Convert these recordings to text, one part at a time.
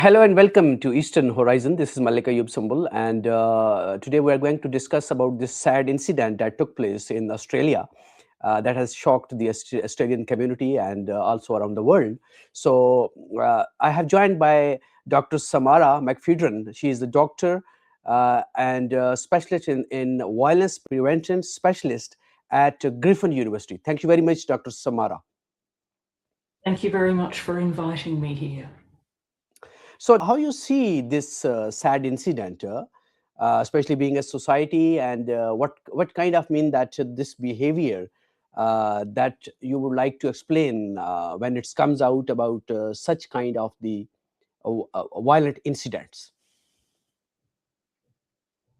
Hello and welcome to Eastern Horizon. This is Malika Yubsambul, and today we are going to discuss about this sad incident that took place in Australia that has shocked the Australian community and also around the world. So I have joined by Dr. Samara McPhedran. She is the doctor and specialist in violence prevention specialist at Griffith University. Thank you very much, Dr. Samara. Thank you very much for inviting me here. So, how you see this sad incident, especially being a society, and what kind of mean that this behavior that you would like to explain when it comes out about such kind of the violent incidents?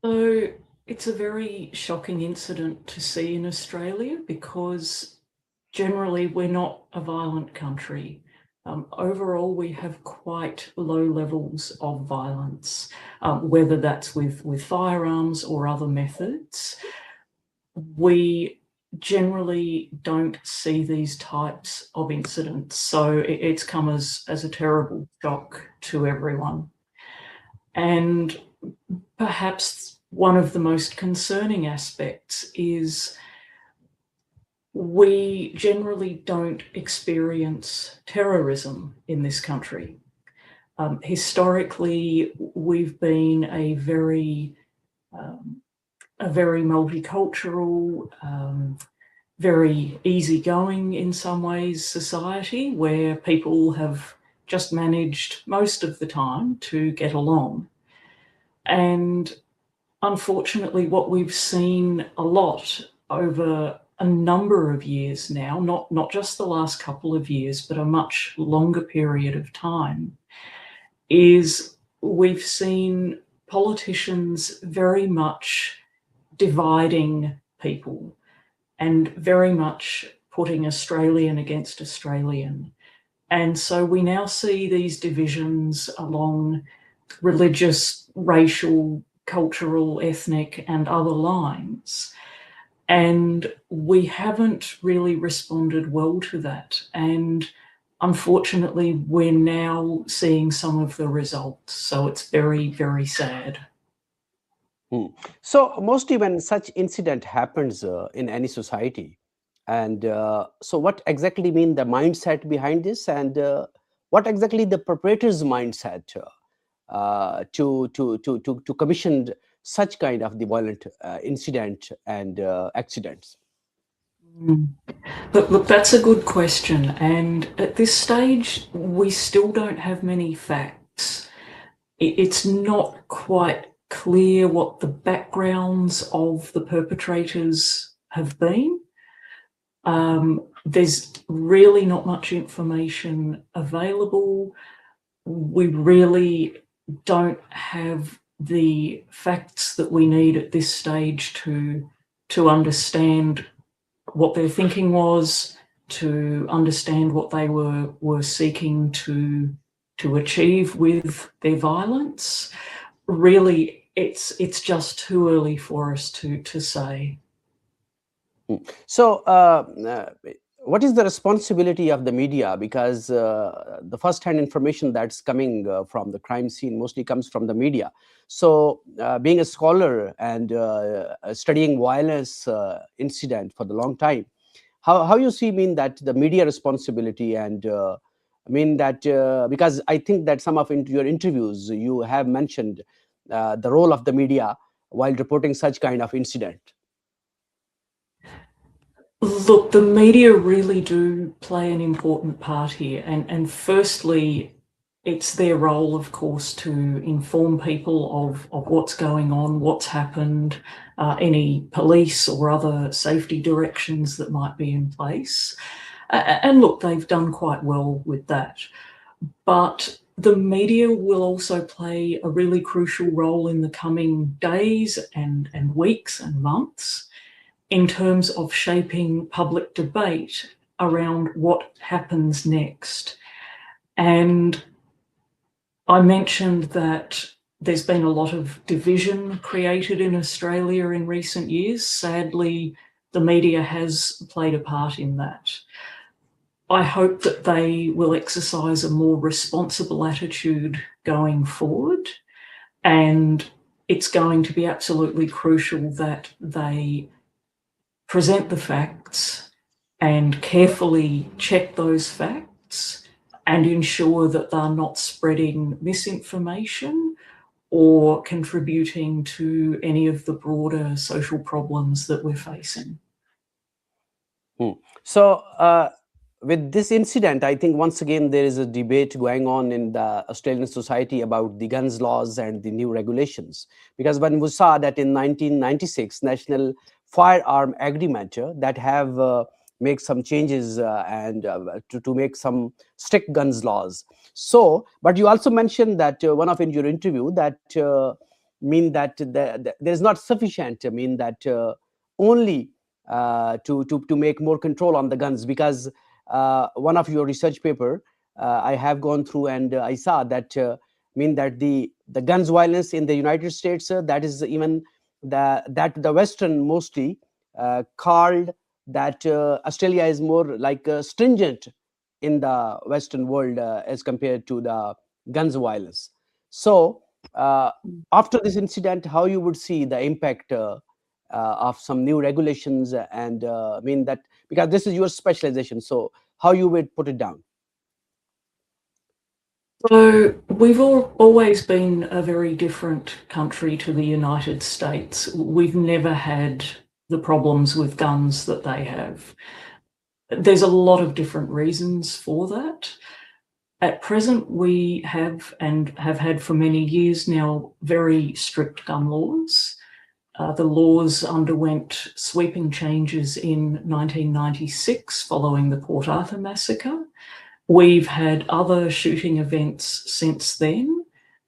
So it's a very shocking incident to see in Australia because generally we're not a violent country. Overall, we have quite low levels of violence, whether that's with firearms or other methods. We generally don't see these types of incidents, so it's come as a terrible shock to everyone. And perhaps one of the most concerning aspects is we generally don't experience terrorism in this country. Historically, we've been a very multicultural, very easygoing in some ways society where people have just managed most of the time to get along. And unfortunately, what we've seen a lot over a number of years now, not just the last couple of years, but a much longer period of time, is we've seen politicians very much dividing people and very much putting Australian against Australian. And so we now see these divisions along religious, racial, cultural, ethnic, and other lines. And we haven't really responded well to that. And unfortunately, we're now seeing some of the results. So it's very, very sad. So mostly when such incident happens in any society, and so what exactly mean the mindset behind this, and what exactly the perpetrator's mindset to commission such kind of the violent incident and accidents? Look, that's a good question. And at this stage, we still don't have many facts. It's not quite clear what the backgrounds of the perpetrators have been. There's really not much information available. We really don't have the facts that we need at this stage to understand what their thinking was, to understand what they were seeking to achieve with their violence. Really, it's just too early for us to say. So, what is the responsibility of the media? Because the first-hand information that's coming from the crime scene mostly comes from the media. So, being a scholar and studying violence incident for the long time, how you see mean that the media responsibility and I mean that because I think that some of your interviews you have mentioned the role of the media while reporting such kind of incident. Look, the media really do play an important part here. And firstly, it's their role, of course, to inform people of what's going on, what's happened, any police or other safety directions that might be in place. And look, they've done quite well with that. But the media will also play a really crucial role in the coming days and weeks and months in terms of shaping public debate around what happens next. And I mentioned that there's been a lot of division created in Australia in recent years. Sadly, the media has played a part in that. I hope that they will exercise a more responsible attitude going forward. And it's going to be absolutely crucial that they present the facts and carefully check those facts and ensure that they're not spreading misinformation or contributing to any of the broader social problems that we're facing. So, with this incident, I think once again there is a debate going on in the Australian society about the guns laws and the new regulations. Because when we saw that in 1996, National Firearm Agreement that have make some changes and to make some strict guns laws. So, but you also mentioned that one of in your interview that mean that there is not sufficient. I mean that only to make more control on the guns, because one of your research paper I have gone through and I saw that mean that the guns violence in the United States that is even the Western mostly called that Australia is more like stringent in the Western world as compared to the guns violence. So after this incident, how you would see the impact of some new regulations and mean that, because this is your specialization, so how you would put it down? So we've always been a very different country to the United States. We've never had the problems with guns that they have. There's a lot of different reasons for that. At present, we have and have had for many years now very strict gun laws. The laws underwent sweeping changes in 1996 following the Port Arthur massacre. We've had other shooting events since then,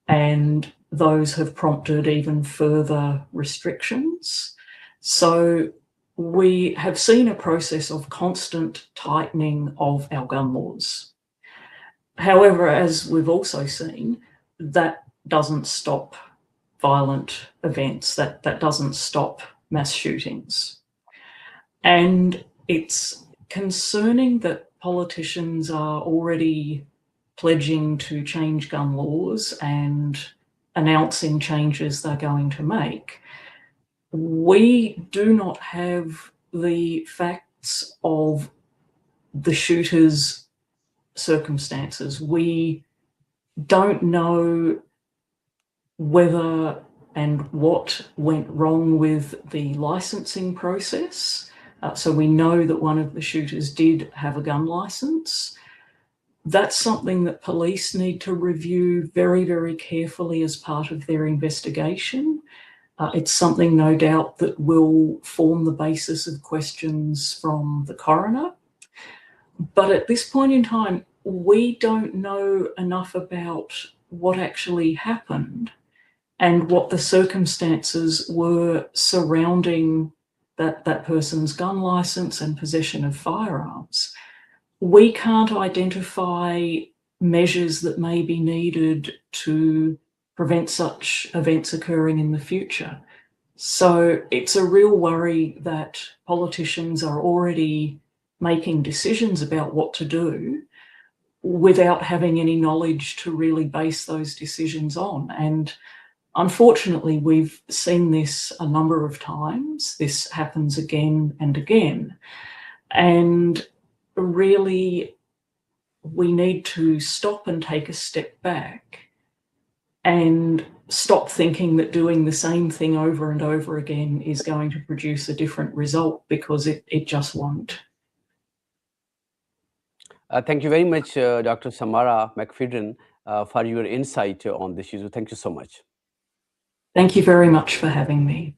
and those have prompted even further restrictions. So we have seen a process of constant tightening of our gun laws. However, as we've also seen, that doesn't stop violent events, that doesn't stop mass shootings. And it's concerning that politicians are already pledging to change gun laws and announcing changes they're going to make. We do not have the facts of the shooter's circumstances. We don't know whether and what went wrong with the licensing process. So we know that one of the shooters did have a gun license. That's something that police need to review very, very carefully as part of their investigation. It's something, no doubt, that will form the basis of questions from the coroner. But at this point in time, we don't know enough about what actually happened and what the circumstances were surrounding that person's gun license and possession of firearms. We can't identify measures that may be needed to prevent such events occurring in the future. So it's a real worry that politicians are already making decisions about what to do without having any knowledge to really base those decisions on. And unfortunately, we've seen this a number of times. This happens again and again. And really, we need to stop and take a step back and stop thinking that doing the same thing over and over again is going to produce a different result, because it just won't. Thank you very much, Dr. Samara McPhedran, for your insight on this issue. Thank you so much. Thank you very much for having me.